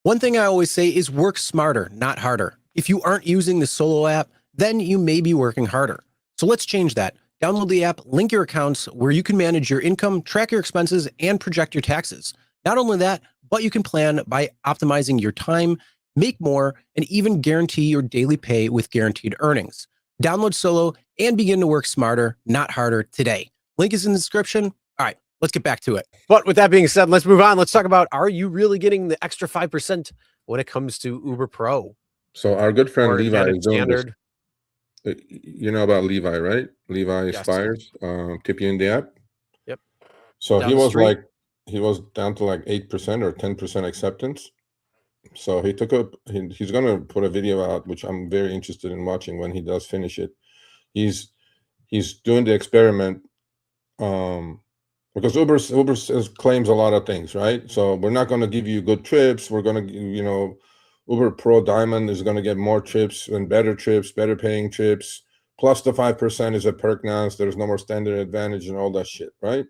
One thing I always say is work smarter, not harder. If you aren't using the Solo app, then you may be working harder. So let's change that. Download the app, link your accounts where you can manage your income, track your expenses, and project your taxes. Not only that, but you can plan by optimizing your time, make more, and even guarantee your daily pay with guaranteed earnings. Download Solo and begin to work smarter, not harder today. Link is in the description. All right, let's get back to it. But with that being said, let's move on. Let's talk about, are you really getting the extra 5% when it comes to Uber Pro? So our good friend Or Levi is doing standard? this. You know about Levi, right? Levi Yes. Spires, tip you in the app. Yep. So Down he the was street? he was down to like 8% or 10% acceptance. So he took up, he's going to put a video out, which I'm very interested in watching when he does finish it. He's doing the experiment, because Uber claims a lot of things, right? So we're not going to give you good trips. We're going to, Uber Pro Diamond is going to get more trips and better trips, better paying trips. Plus the 5% is a perk now. So there's no more standard advantage and all that shit, right?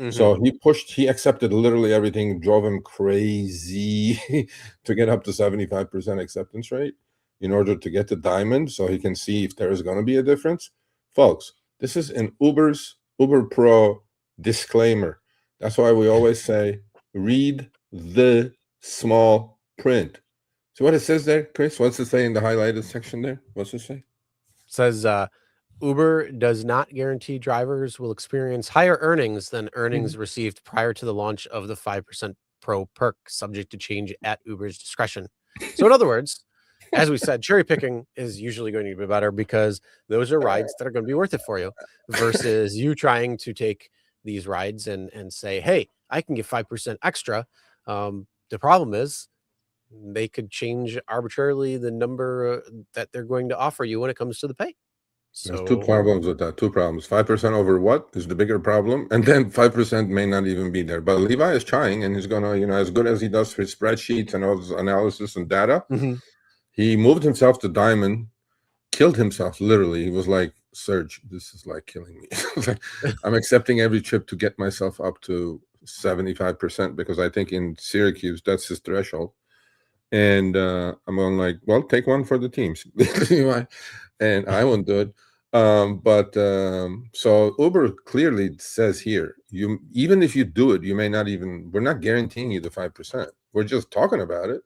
So he accepted literally everything, drove him crazy to get up to 75% acceptance rate in order to get the diamond, so he can see if there is going to be a difference. Folks, this is an Uber Pro disclaimer. That's why we always say, read the small print. So what it says there, Chris? What's it say in the highlighted section there? What's it say? It says, Uber does not guarantee drivers will experience higher earnings than earnings received prior to the launch of the 5% Pro perk, subject to change at Uber's discretion. So in other words, as we said, cherry picking is usually going to be better because those are rides that are going to be worth it for you versus you trying to take these rides and say, hey, I can get 5% extra. The problem is they could change arbitrarily the number that they're going to offer you when it comes to the pay. So there's two problems with that. 5% over what is the bigger problem, and then 5% may not even be there. But Levi is trying, and he's gonna, as good as he does for his spreadsheets and all his analysis and data, he moved himself to diamond, killed himself literally. He was like, Serge, this is like killing me. I'm accepting every trip to get myself up to 75% because I think in Syracuse that's his threshold. And I'm going like, well, take one for the teams. And I won't do it. So Uber clearly says here, even if you do it, you may not even, we're not guaranteeing you the 5%. We're just talking about it.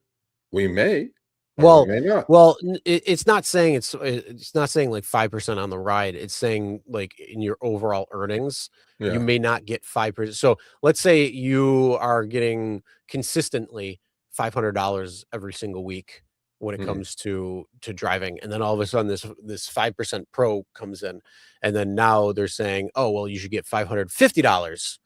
We may. Well, we may not. Well, it's not saying it's not saying like 5% on the ride. It's saying like in your overall earnings, you may not get 5%. So let's say you are getting consistently $500 every single week when it comes to driving, and then all of a sudden this 5% Pro comes in, and then now they're saying, oh well, you should get $550.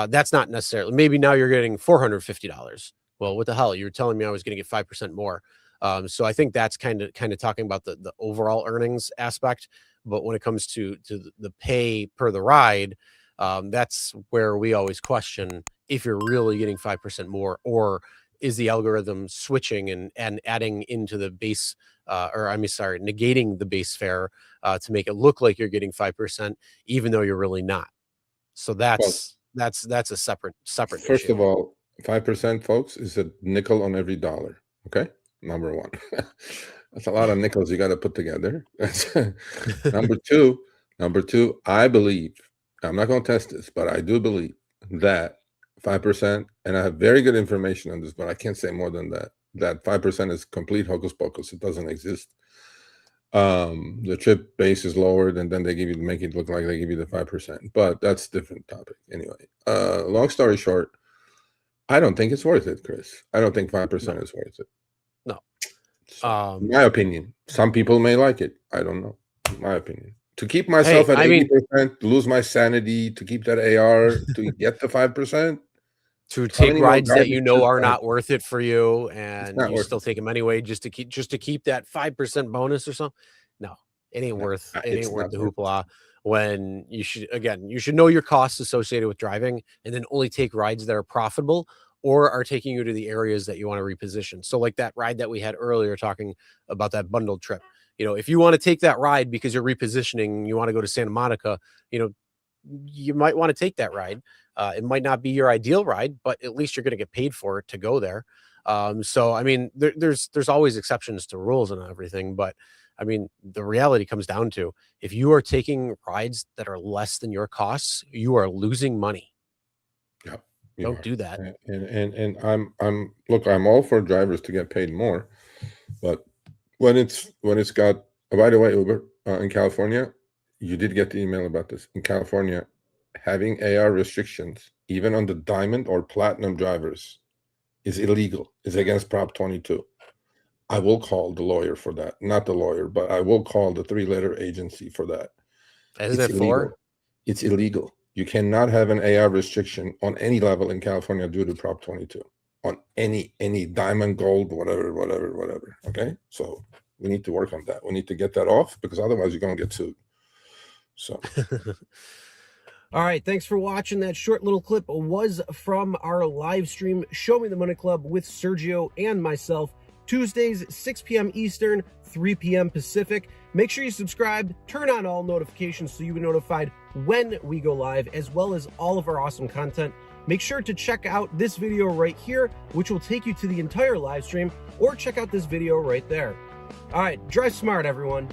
That's not necessarily. Maybe now you're getting $450. Well, what the hell? You're telling me I was going to get 5% more. So I think that's kind of talking about the overall earnings aspect. But when it comes to the pay per the ride, that's where we always question if you're really getting 5% more, or is the algorithm switching and adding into the base, negating the base fare to make it look like you're getting 5%, even though you're really not. So that's a separate First issue. of all, 5%, folks, is a nickel on every dollar. Okay, number one. That's a lot of nickels you got to put together. Number two, I believe, I'm not going to test this, but I do believe that 5%, and I have very good information on this, but I can't say more than that 5% is complete hocus pocus. It doesn't exist. The trip base is lowered, and then they make it look like they give you the 5%, but that's a different topic. Anyway, long story short, I don't think it's worth it, Chris. I don't think 5% is worth it. No. My opinion. Some people may like it. I don't know. My opinion. To keep myself at 80%, to lose my sanity, to keep that AR, to get the 5%. To take rides that you know are not worth it for you, and you still take them anyway just to keep that 5% bonus or something. No, it ain't worth the hoopla. When you should know your costs associated with driving, and then only take rides that are profitable or are taking you to the areas that you want to reposition. So like that ride that we had earlier talking about, that bundled trip. If you want to take that ride because you're repositioning, you want to go to Santa Monica, you might want to take that ride. It might not be your ideal ride, but at least you're going to get paid for it to go there. So I mean, there's always exceptions to rules and everything, but I mean, the reality comes down to if you are taking rides that are less than your costs, you are losing money. Yeah, Don't do that. And I'm all for drivers to get paid more, but when it's got, by the way, Uber in California, you did get the email about this. In California, having AR restrictions, even on the diamond or platinum drivers, is illegal. Is against Prop 22. I will call the lawyer for that. Not the lawyer, but I will call the 3-letter agency for that. Isn't It's it illegal. 4? It's illegal. You cannot have an AR restriction on any level in California due to Prop 22. On any diamond, gold, whatever. Okay, so we need to work on that. We need to get that off, because otherwise you're going to get sued. So. All right, thanks for watching. That short little clip was from our live stream, Show Me the Money Club with Sergio and myself, Tuesdays, 6 p.m. Eastern, 3 p.m. Pacific. Make sure you subscribe, turn on all notifications so you'll be notified when we go live, as well as all of our awesome content. Make sure to check out this video right here, which will take you to the entire live stream, or check out this video right there. All right, drive smart, everyone.